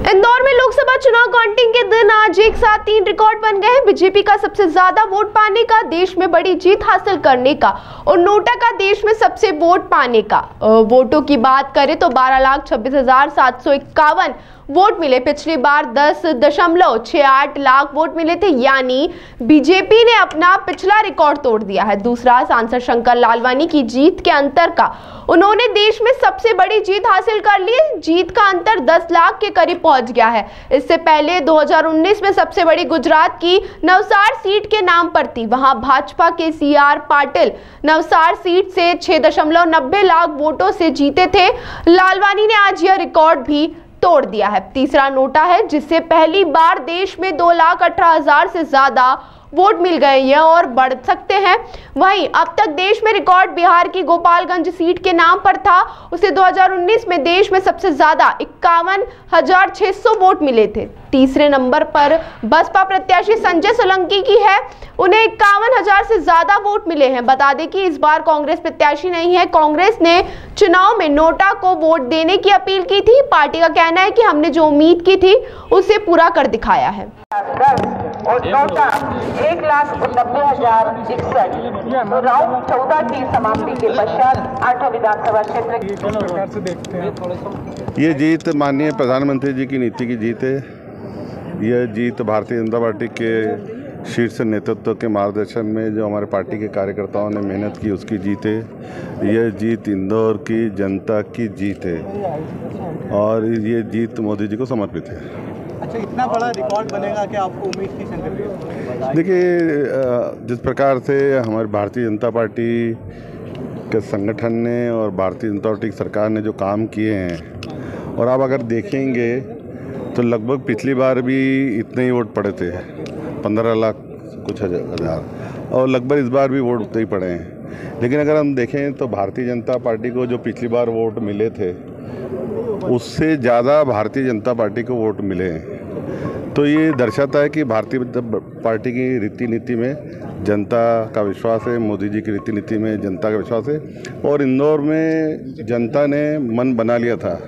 इंदौर में लोकसभा चुनाव काउंटिंग के दिन आज एक साथ 3 रिकॉर्ड बन गए हैं। बीजेपी का सबसे ज्यादा वोट पाने का, देश में बड़ी जीत हासिल करने का और नोटा का देश में सबसे वोट पाने का। वोटों की बात करें तो 12,26,751 वोट मिले। पिछली बार 10.68 लाख वोट मिले थे, यानी बीजेपी ने अपना पिछला रिकॉर्ड तोड़ दिया है। दूसरा, सांसद शंकर लालवानी की जीत के अंतर का, उन्होंने देश में सबसे बड़ी जीत हासिल कर ली। जीत का अंतर 10 लाख के करीब पहुंच गया है। इससे पहले 2019 में सबसे बड़ी गुजरात की नवसार सीट के नाम पर थी। वहां भाजपा के CR पाटिल नवसार सीट से 6.90 लाख वोटों से जीते थे। लालवानी ने आज यह रिकॉर्ड भी तोड़ दिया है। तीसरा नोटा है, जिससे पहली बार देश में 2,18,000 से ज्यादा वोट मिल गए। यह और बढ़ सकते हैं। वहीं अब तक देश में रिकॉर्ड बिहार की गोपालगंज सीट के नाम पर था। उसे 2019 में देश में सबसे ज्यादा 51,600 वोट मिले थे। तीसरे नंबर पर बसपा प्रत्याशी संजय सोलंकी की है। उन्हें 51,000 से ज्यादा वोट मिले हैं। बता दें कि इस बार कांग्रेस प्रत्याशी नहीं है। कांग्रेस ने चुनाव में नोटा को वोट देने की अपील की थी। पार्टी का कहना है कि हमने जो उम्मीद की थी उसे पूरा कर दिखाया है। और नोटा 1,90,61 तो राउंड 14 की समाप्ति के पश्चात 8 विधानसभा क्षेत्र ये जीत माननीय प्रधानमंत्री जी की नीति की जीत है। यह जीत भारतीय जनता पार्टी के शीर्ष नेतृत्व के मार्गदर्शन में जो हमारे पार्टी के कार्यकर्ताओं ने मेहनत की उसकी जीत है। यह जीत इंदौर की जनता की जीत है और ये जीत मोदी जी को समर्पित है। अच्छा, इतना बड़ा रिकॉर्ड बनेगा कि आपको उम्मीद थी शंकर जी? देखिए, जिस प्रकार से हमारी भारतीय जनता पार्टी के संगठन ने और भारतीय जनता पार्टी की सरकार ने जो काम किए हैं, और आप अगर देखेंगे तो लगभग पिछली बार भी इतने ही वोट पड़े थे, 15 लाख कुछ हज़ार, और लगभग इस बार भी वोट उतने ही पड़े हैं। लेकिन अगर हम देखें तो भारतीय जनता पार्टी को जो पिछली बार वोट मिले थे उससे ज़्यादा भारतीय जनता पार्टी को वोट मिले हैं। तो ये दर्शाता है कि भारतीय जनता पार्टी की रीति नीति में जनता का विश्वास है, मोदी जी की रीति नीति में जनता का विश्वास है। और इंदौर में जनता ने मन बना लिया था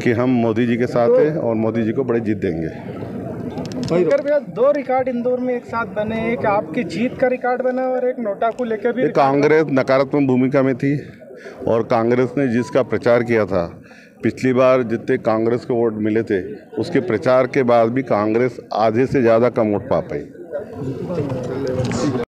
कि हम मोदी जी के साथ हैं और मोदी जी को बड़ी जीत देंगे। शंकर भैया, 2 रिकॉर्ड इंदौर में एक साथ बने, एक आपकी जीत का रिकॉर्ड बना और एक नोटा को लेकर भी। कांग्रेस नकारात्मक भूमिका में थी और कांग्रेस ने जिसका प्रचार किया था, पिछली बार जितने कांग्रेस को वोट मिले थे उसके प्रचार के बाद भी कांग्रेस आधे से ज़्यादा कम वोट पा पाई।